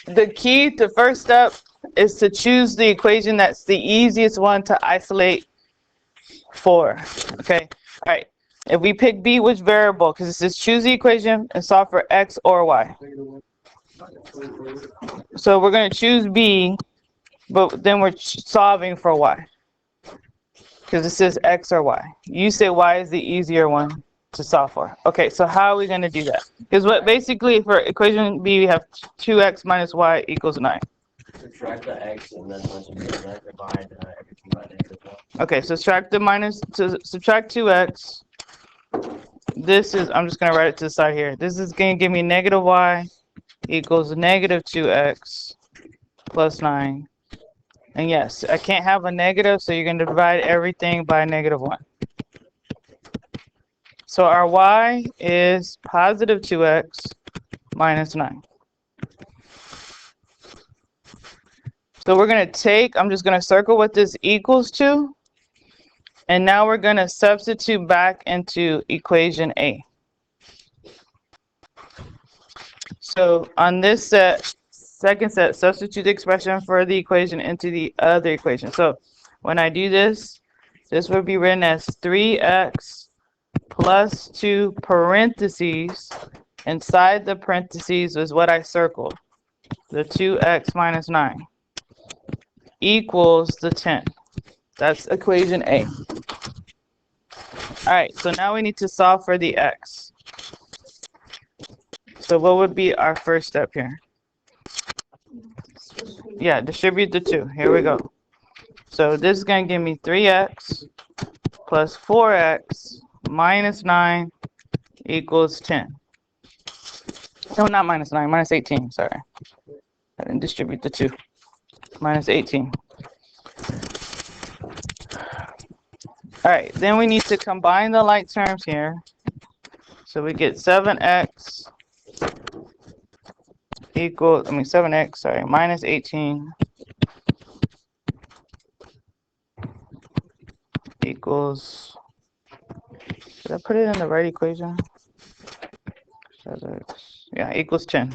the key to first step is to choose the equation that's the easiest one to isolate for. Okay. All right. If we pick B, which variable? Because it says choose the equation and solve for X or Y. So we're going to choose B, but then we're solving for Y. Because it says X or Y. You say Y is the easier one to solve for. Okay, so how are we going to do that? Because what basically for equation B, we have 2x minus y equals 9. Subtract the x and then once you do that, divide everything by negative 1. Okay, so subtract 2x. This is, I'm just going to write it to the side here. This is going to give me negative y equals negative 2x plus 9. And yes, I can't have a negative, so you're going to divide everything by negative 1. So our y is positive 2x minus 9. So we're going to take, I'm just going to circle what this equals to. And now we're going to substitute back into equation A. So on this set, second set, substitute the expression for the equation into the other equation. So when I do this, this would be written as 3x plus 2 parentheses. Inside the parentheses is what I circled, the 2x minus 9, equals the 10. That's equation A. All right, so now we need to solve for the x. So what would be our first step here? Yeah, distribute the 2. Here we go. So this is going to give me 3x plus 4x minus 9 equals 10. No, not minus 9, minus 18, sorry. I didn't distribute the 2. Minus 18. All right, then we need to combine the like terms here. So we get 7x equals, 7x, sorry, minus 18 equals, did I put it in the right equation? 7x, yeah, equals 10.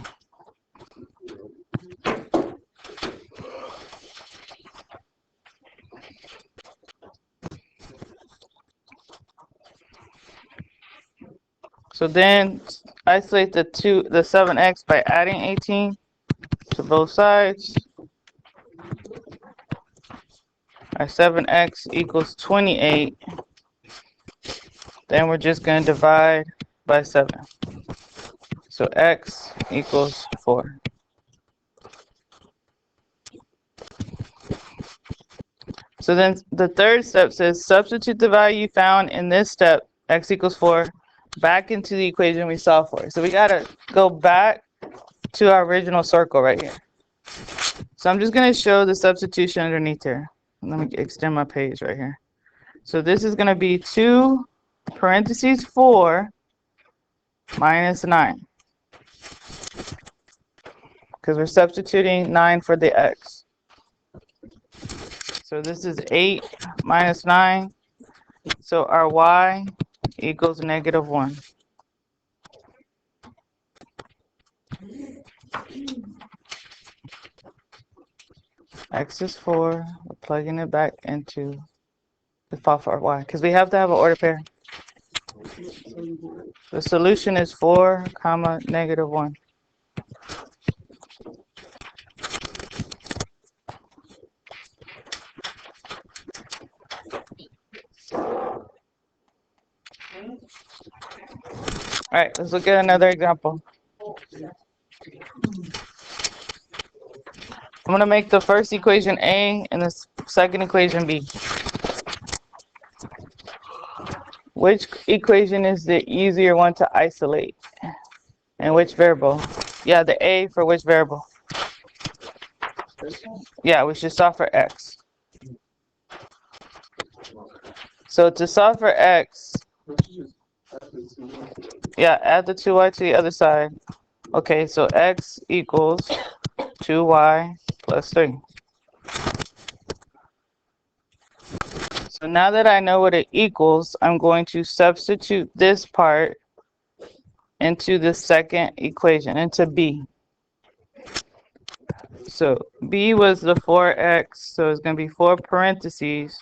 So then isolate the 7x by adding 18 to both sides. Our 7x equals 28. Then we're just going to divide by 7. So x equals 4. So then the third step says substitute the value you found in this step, x equals 4, back into the equation we solved for. So we got to go back to our original circle right here. So I'm just going to show the substitution underneath here. Let me extend my page right here. So this is going to be 2 parentheses 4 minus 9. Because we're substituting 9 for the x. So this is 8 minus 9. So our y equals negative 1. X is 4. We're plugging it back into the file for y because we have to have an order pair. The solution is 4, comma, negative 1. All right, let's look at another example. I'm going to make the first equation A and the second equation B. Which equation is the easier one to isolate? And which variable? Yeah, the A for which variable? Yeah, we should solve for x. So to solve for x, yeah, add the 2y to the other side. Okay, so x equals 2y plus 3. So now that I know what it equals, I'm going to substitute this part into the second equation, into B. So b was the 4x, so it's going to be 4 parentheses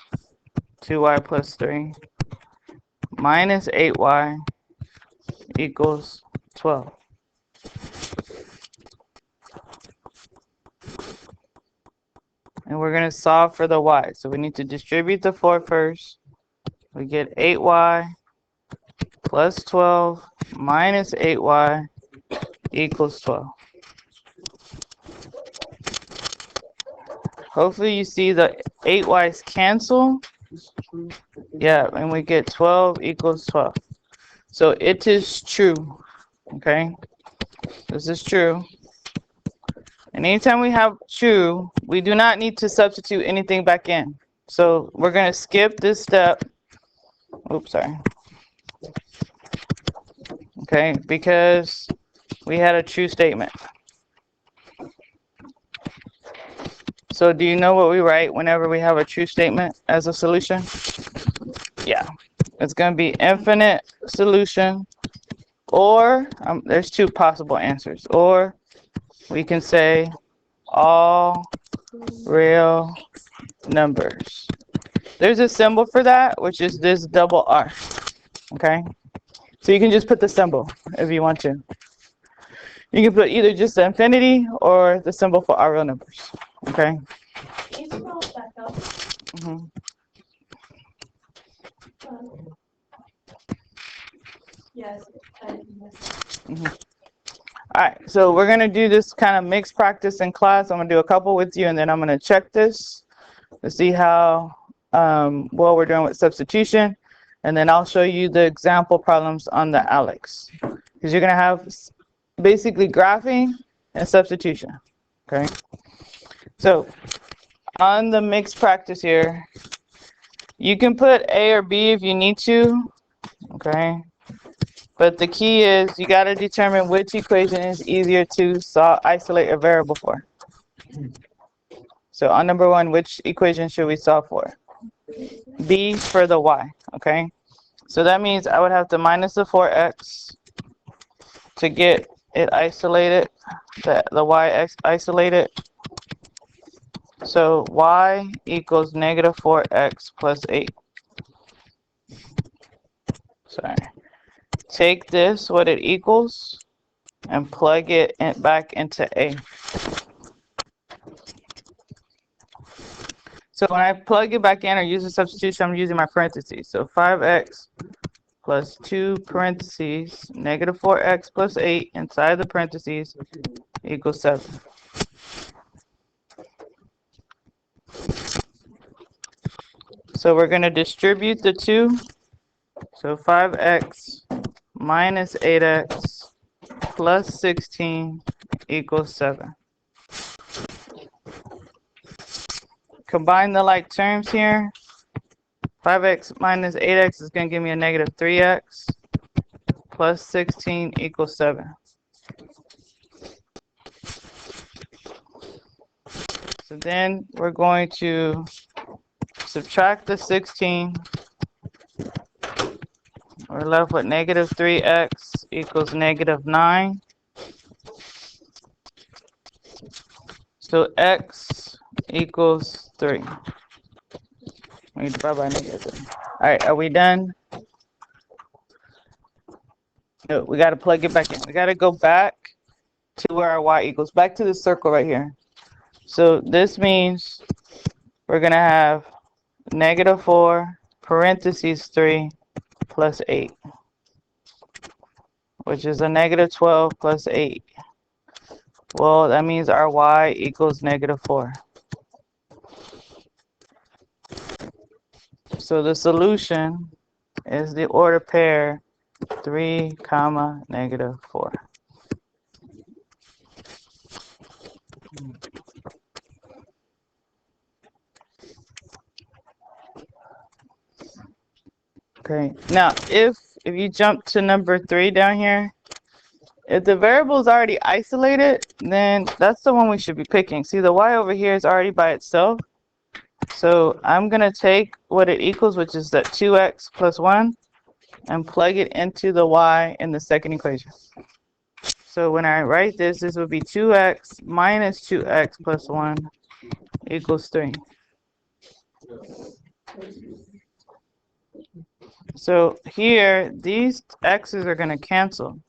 2y plus 3 minus 8y equals 12. And we're going to solve for the y. So we need to distribute the 4 first. We get 8y plus 12 minus 8y equals 12. Hopefully you see the 8y's cancel. Yeah, and we get 12 equals 12. So it is true. Okay, this is true. And anytime we have true, we do not need to substitute anything back in. So we're going to skip this step. Oops, sorry. Okay, because we had a true statement. So do you know what we write whenever we have a true statement as a solution? Yeah, it's going to be infinite solution, or there's two possible answers. Or we can say all real numbers. There's a symbol for that, which is this double R. Okay, so you can just put the symbol if you want to. You can put either just the infinity or the symbol for all real numbers. Okay. Can you scroll back up? Mm-hmm. Yes. Mm-hmm. All right, so we're going to do this kind of mixed practice in class. I'm going to do a couple with you, and then I'm going to check this to see how well we're doing with substitution. And then I'll show you the example problems on the Alex. Because you're going to have basically graphing and substitution. Okay? So on the mixed practice here, you can put A or B if you need to. Okay? But the key is you got to determine which equation is easier to isolate a variable for. So on number 1, which equation should we solve for? B for the y, okay? So that means I would have to minus the 4x to get it isolated, the y isolated. So y equals negative 4x plus 8. Sorry. Take this, what it equals, and plug it back into A. So when I plug it back in or use a substitution, I'm using my parentheses. So 5x plus 2 parentheses, negative 4x plus 8 inside the parentheses equals 7. So we're going to distribute the 2. So 5x minus 8x plus 16 equals 7. Combine the like terms here. 5x minus 8x is going to give me a negative 3x plus 16 equals 7. So then we're going to subtract the 16. We're left with negative 3x equals negative 9. So x equals 3. We divide by negative 3. All right, are we done? No, we got to plug it back in. We got to go back to where our y equals, back to the circle right here. So this means we're going to have negative 4 parentheses 3 plus 8, which is a negative 12 plus 8. Well, that means our y equals negative 4. So the solution is the order pair 3, comma, negative 4. Okay, now if you jump to number 3 down here, if the variable is already isolated, then that's the one we should be picking. See, the y over here is already by itself. So I'm going to take what it equals, which is that 2x plus 1, and plug it into the y in the second equation. So when I write this, this would be 2x minus 2x plus 1 equals 3. So here, these x's are going to cancel,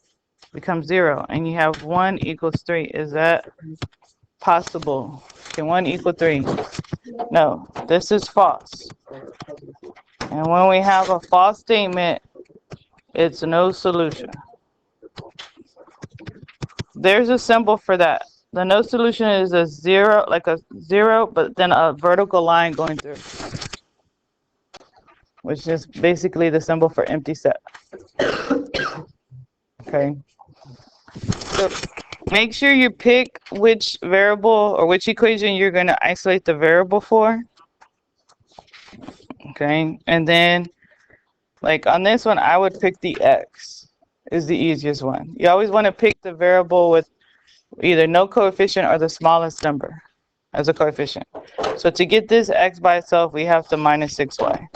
become 0, and you have 1 equals 3. Is that possible? Can 1 equal 3? No, this is false. And when we have a false statement, it's no solution. There's a symbol for that. The no solution is a 0, like a 0, but then a vertical line going through, which is basically the symbol for empty set. Okay. So make sure you pick which variable or which equation you're going to isolate the variable for. Okay. And then, like on this one, I would pick the x is the easiest one. You always want to pick the variable with either no coefficient or the smallest number as a coefficient. So to get this x by itself, we have to minus 6y.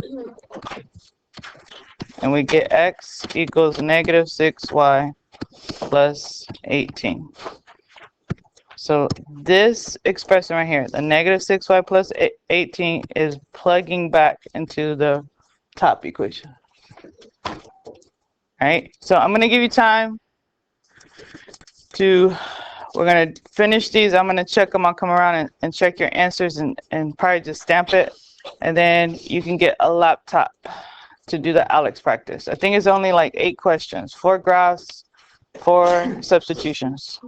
And we get x equals negative 6y plus 18. So this expression right here, the negative 6y plus 18, is plugging back into the top equation. All right, so I'm going to give you time to, we're going to finish these. I'm going to check them. I'll come around and check your answers and probably just stamp it. And then you can get a laptop to do the Alex practice. I think it's only like 8 questions, 4 graphs, 4 substitutions.